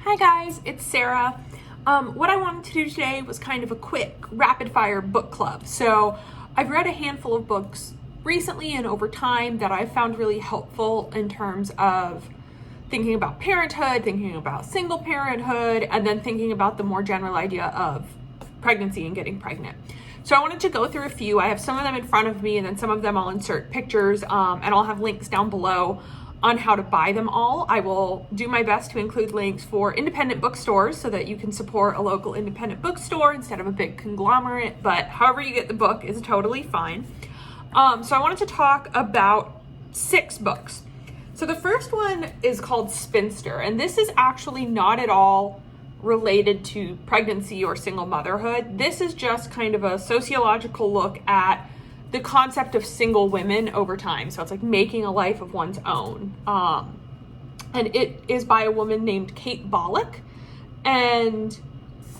Hi guys, it's Sarah. What I wanted to do today was kind of a quick rapid fire book club. So I've read a handful of books recently and over time that I've found really helpful in terms of thinking about parenthood, thinking about single parenthood, and then thinking about the more general idea of pregnancy and getting pregnant. So I wanted to go through a few. I have some of them in front of me and then some of them I'll insert pictures and I'll have links down below on how to buy them all. I will do my best to include links for independent bookstores so that you can support a local independent bookstore instead of a big conglomerate, but however you get the book is totally fine. So I wanted to talk about 6 books. So the first one is called Spinster, and this is actually not at all related to pregnancy or single motherhood. This is just kind of a sociological look at the concept of single women over time. So it's like making a life of one's own. And it is by a woman named Kate Bollock. And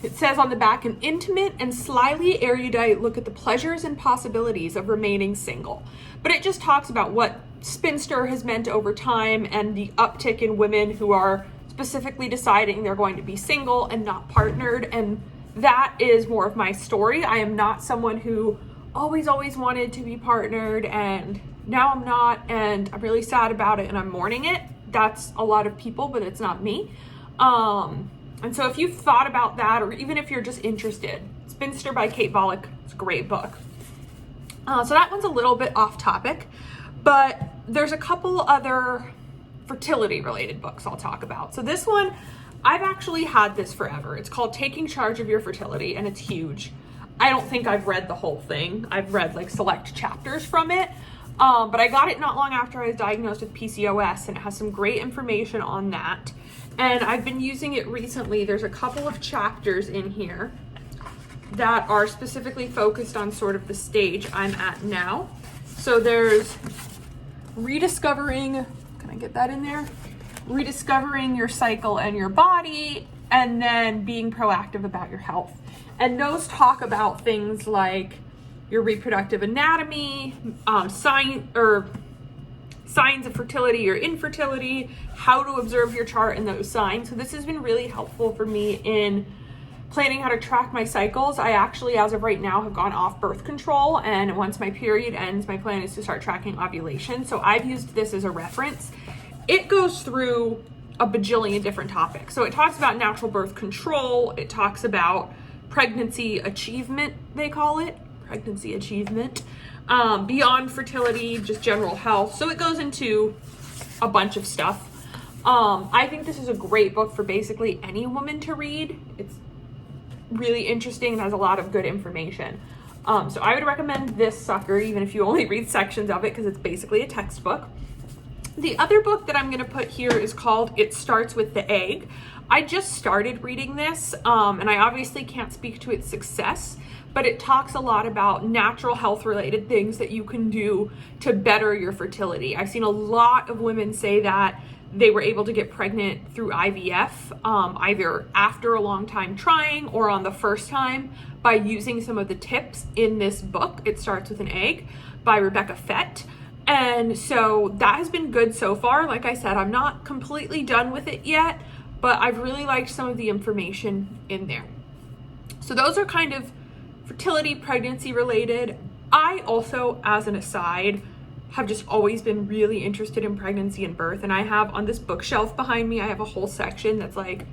it says on the back, an intimate and slyly erudite look at the pleasures and possibilities of remaining single. But it just talks about what spinster has meant over time and the uptick in women who are specifically deciding they're going to be single and not partnered. And that is more of my story. I am not someone who always wanted to be partnered, and now I'm not, and I'm really sad about it and I'm mourning it. That's a lot of people, but it's not me. And so if you've thought about that, or even if you're just interested, Spinster by Kate Bollock, it's a great book. So that one's a little bit off topic, but there's a couple other fertility related books I'll talk about. So this one, I've actually had this forever. It's called Taking Charge of Your Fertility, and it's huge. I don't think I've read the whole thing. I've read like select chapters from it. But I got it not long after I was diagnosed with PCOS, and it has some great information on that. And I've been using it recently. There's a couple of chapters in here that are specifically focused on sort of the stage I'm at now. So there's rediscovering, can I get that in there? Rediscovering your cycle and your body, and then being proactive about your health. And those talk about things like your reproductive anatomy, signs of fertility or infertility, how to observe your chart and those signs. So this has been really helpful for me in planning how to track my cycles. I actually, as of right now, have gone off birth control, and once my period ends, my plan is to start tracking ovulation. So I've used this as a reference. It goes through a bajillion different topics. So it talks about natural birth control. It talks about pregnancy achievement, they call it, pregnancy achievement, beyond fertility, just general health. So it goes into a bunch of stuff. I think this is a great book for basically any woman to read. It's really interesting and has a lot of good information. So I would recommend this sucker, even if you only read sections of it, because it's basically a textbook. The other book that I'm going to put here is called It Starts with the Egg. I just started reading this, and I obviously can't speak to its success, but it talks a lot about natural health related things that you can do to better your fertility. I've seen a lot of women say that they were able to get pregnant through IVF, either after a long time trying or on the first time, by using some of the tips in this book, It Starts with an Egg, by Rebecca Fett. And so that has been good so far. Like I said, I'm not completely done with it yet, but I've really liked some of the information in there. So those are kind of fertility, pregnancy related. I also, as an aside, have just always been really interested in pregnancy and birth. And I have on this bookshelf behind me, I have a whole section that's like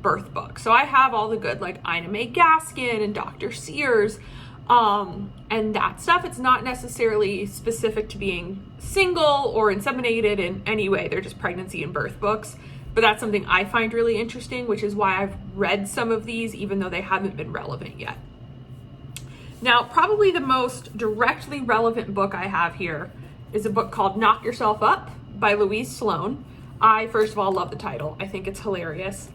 birth books. So I have all the good, like Ina May Gaskin and Dr. Sears, and that stuff. It's not necessarily specific to being single or inseminated in any way. They're just pregnancy and birth books. But that's something I find really interesting, which is why I've read some of these, even though they haven't been relevant yet. Now, probably the most directly relevant book I have here is a book called Knock Yourself Up by Louise Sloan. I, first of all, love the title. I think it's hilarious.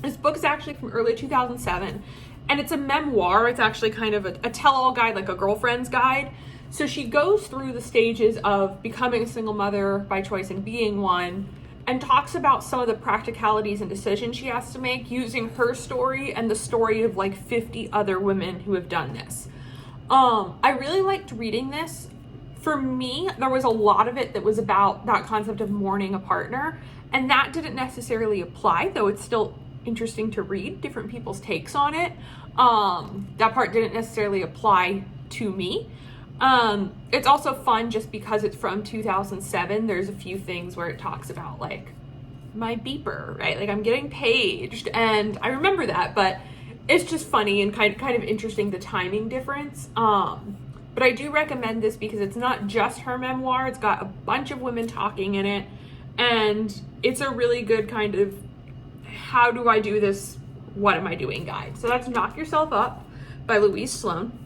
This book is actually from early 2007, and it's a memoir. It's actually kind of a tell-all guide, like a girlfriend's guide. So she goes through the stages of becoming a single mother by choice and being one, and talks about some of the practicalities and decisions she has to make using her story and the story of like 50 other women who have done this. I really liked reading this. For me, there was a lot of it that was about that concept of mourning a partner, and that didn't necessarily apply, though it's still interesting to read, different people's takes on it. That part didn't necessarily apply to me. It's also fun just because it's from 2007. There's a few things where it talks about like my beeper, right? Like I'm getting paged, and I remember that, but it's just funny and kind of interesting, the timing difference. But I do recommend this because it's not just her memoir. It's got a bunch of women talking in it, and it's a really good kind of how do I do this, what am I doing guide. So that's Knock Yourself Up by Louise Sloan.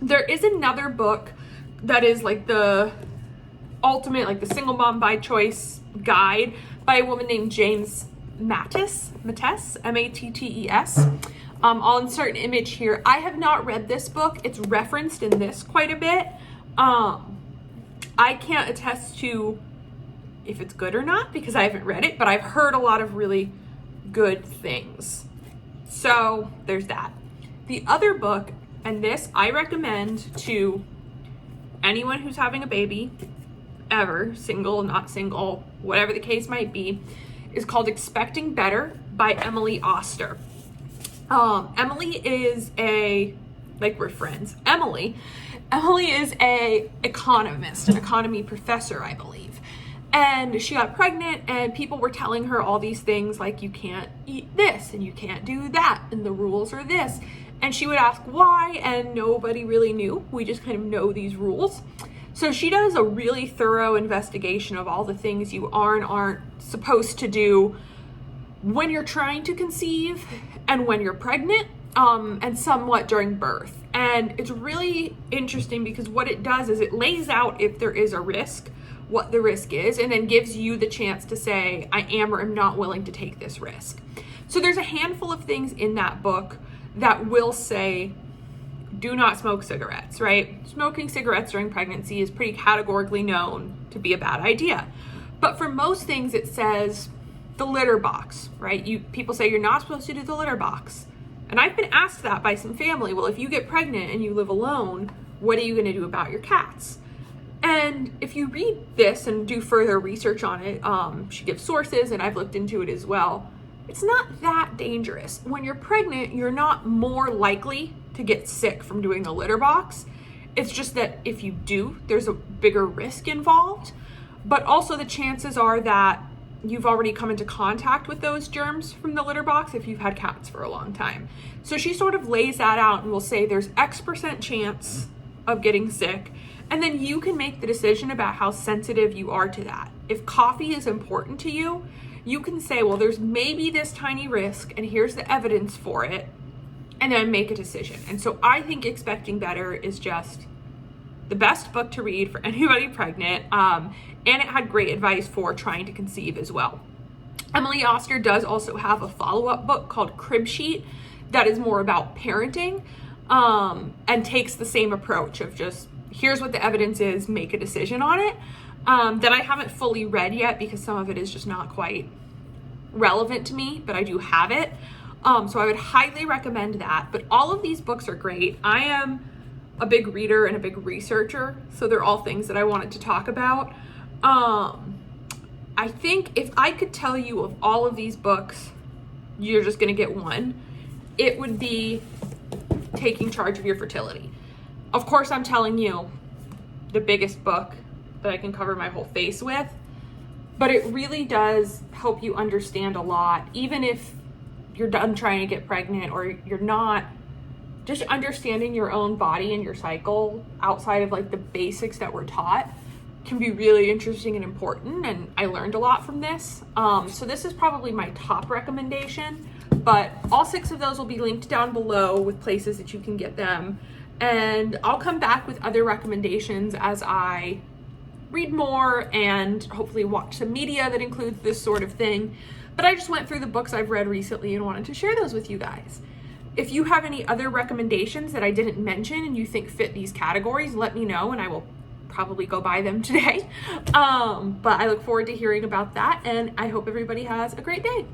There is another book that is like the ultimate, like the single mom by choice guide by a woman named James Mattis, M-A-T-T-E-S. I'll insert an image here. I have not read this book. It's referenced in this quite a bit. I can't attest to if it's good or not because I haven't read it, but I've heard a lot of really good things. So there's that. The other book, and this I recommend to anyone who's having a baby, ever, single, not single, whatever the case might be, is called Expecting Better by Emily Oster. Emily is we're friends. Emily is an economist, an economy professor, I believe. And she got pregnant and people were telling her all these things like you can't eat this and you can't do that and the rules are this. And she would ask why, and nobody really knew. We just kind of know these rules. So she does a really thorough investigation of all the things you are and aren't supposed to do when you're trying to conceive and when you're pregnant, and somewhat during birth. And it's really interesting because what it does is it lays out if there is a risk, what the risk is, and then gives you the chance to say, I am or am not willing to take this risk. So there's a handful of things in that book that will say, do not smoke cigarettes, right? Smoking cigarettes during pregnancy is pretty categorically known to be a bad idea. But for most things, it says the litter box, right? People say you're not supposed to do the litter box. And I've been asked that by some family. Well, if you get pregnant and you live alone, what are you going to do about your cats? And if you read this and do further research on it, she gives sources and I've looked into it as well. It's not that dangerous. When you're pregnant, you're not more likely to get sick from doing the litter box. It's just that if you do, there's a bigger risk involved. But also the chances are that you've already come into contact with those germs from the litter box if you've had cats for a long time. So she sort of lays that out and will say there's X% chance of getting sick. And then you can make the decision about how sensitive you are to that. If coffee is important to you, you can say, well, there's maybe this tiny risk and here's the evidence for it, and then make a decision. And so I think Expecting Better is just the best book to read for anybody pregnant. And it had great advice for trying to conceive as well. Emily Oster does also have a follow-up book called Crib Sheet that is more about parenting, and takes the same approach of just, here's what the evidence is, make a decision on it. That I haven't fully read yet because some of it is just not quite relevant to me, but I do have it. So I would highly recommend that. But all of these books are great. I am a big reader and a big researcher, so they're all things that I wanted to talk about. I think if I could tell you of all of these books, you're just gonna get one, it would be Taking Charge of Your Fertility. Of course, I'm telling you the biggest book that I can cover my whole face with, but it really does help you understand a lot, even if you're done trying to get pregnant or you're not. Just understanding your own body and your cycle outside of like the basics that we're taught can be really interesting and important, and I learned a lot from this. So this is probably my top recommendation, but all 6 of those will be linked down below with places that you can get them. And I'll come back with other recommendations as I read more and hopefully watch some media that includes this sort of thing. But I just went through the books I've read recently and wanted to share those with you guys. If you have any other recommendations that I didn't mention and you think fit these categories, let me know and I will probably go buy them today. But I look forward to hearing about that, and I hope everybody has a great day.